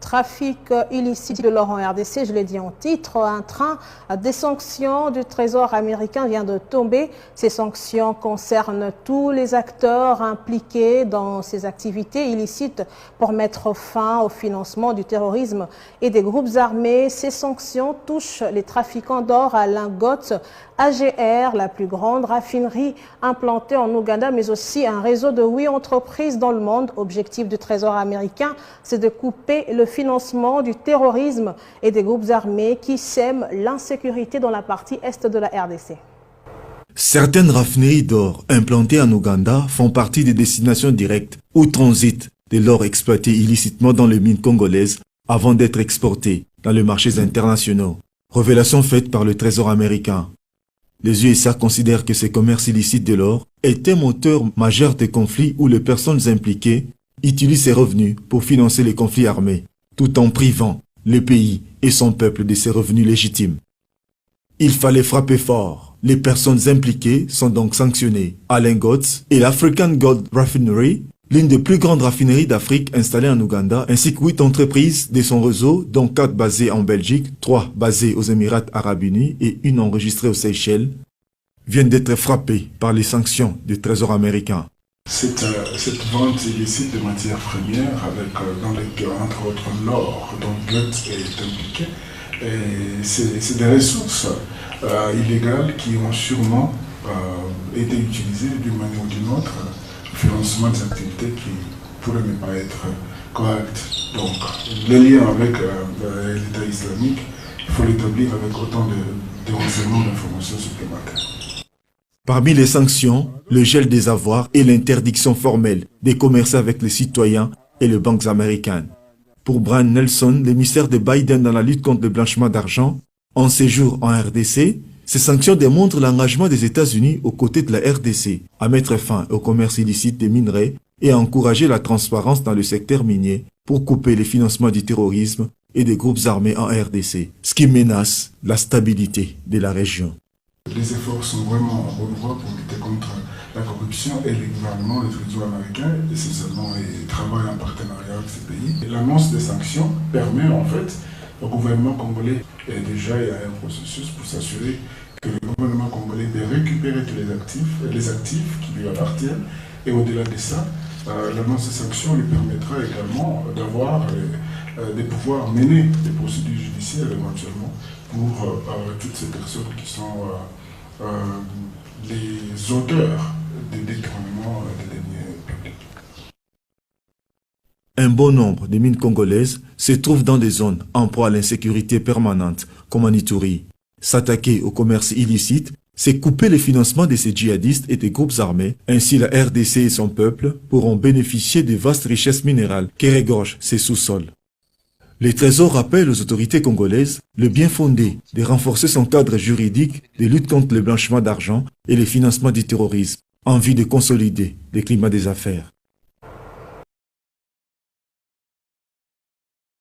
trafic illicite de l'or en RDC, je l'ai dit en titre, un train des sanctions du Trésor américain vient de tomber. Ces sanctions concernent tous les acteurs impliqués dans ces activités illicites pour mettre fin au financement du terrorisme et des groupes armés. Ces sanctions touchent les trafiquants d'or à lingots, AGR, la plus grande raffinerie implantée en Ouganda, mais aussi un réseau de 8 entreprises dans le monde. Objectif du Trésor américain, c'est de couper le financement du terrorisme et des groupes armés qui sèment l'insécurité dans la partie est de la RDC. Certaines raffineries d'or implantées en Ouganda font partie des destinations directes où transitent de l'or exploité illicitement dans les mines congolaises avant d'être exporté dans les marchés internationaux. Révélation faite par le Trésor américain. Les USA considèrent que ce commerce illicite de l'or est un moteur majeur de conflits où les personnes impliquées utilisent ces revenus pour financer les conflits armés, tout en privant le pays et son peuple de ses revenus légitimes. Il fallait frapper fort. Les personnes impliquées sont donc sanctionnées. Alain Gotz et l'African Gold Refinery, l'une des plus grandes raffineries d'Afrique installée en Ouganda, ainsi que 8 entreprises de son réseau, dont 4 basées en Belgique, 3 basées aux Émirats Arabes Unis et une enregistrée aux Seychelles, viennent d'être frappées par les sanctions du Trésor américain. Cette vente illicite de matières premières, avec dans lesquelles, entre autres, l'or dont Goetz est impliqué, c'est des ressources illégales qui ont sûrement été utilisées d'une manière ou d'une autre financement des activités qui pourraient ne pas être correctes. Donc, le lien avec l'État islamique, il faut l'établir avec autant de renseignements d'informations supplémentaires. Parmi les sanctions, le gel des avoirs et l'interdiction formelle de commercer avec les citoyens et les banques américaines. Pour Brian Nelson, l'émissaire de Biden dans la lutte contre le blanchiment d'argent, en séjour en RDC, ces sanctions démontrent l'engagement des États-Unis aux côtés de la RDC à mettre fin au commerce illicite des minerais et à encourager la transparence dans le secteur minier pour couper les financements du terrorisme et des groupes armés en RDC, ce qui menace la stabilité de la région. Les efforts sont vraiment en bonne voie pour lutter contre la corruption et le gouvernement, le Trésor américain, essentiellement, travaillent en partenariat avec ces pays. L'annonce des sanctions permet en fait au gouvernement congolais, et déjà il y a un processus pour s'assurer que le gouvernement congolais de récupérer tous les actifs qui lui appartiennent. Et au-delà de ça, l'annonce des sanctions lui permettra également d'avoir de pouvoir mener des procédures judiciaires éventuellement pour toutes ces personnes qui sont les auteurs des détournements des deniers publics. Un bon nombre de mines congolaises se trouvent dans des zones en proie à l'insécurité permanente, comme en Ituri. S'attaquer au commerce illicite, c'est couper le financement de ces djihadistes et des groupes armés. Ainsi, la RDC et son peuple pourront bénéficier des vastes richesses minérales qui regorgent ces sous-sols. Le Trésor rappelle aux autorités congolaises le bien fondé de renforcer son cadre juridique de lutte contre le blanchiment d'argent et le financement du terrorisme, en vue de consolider le climat des affaires.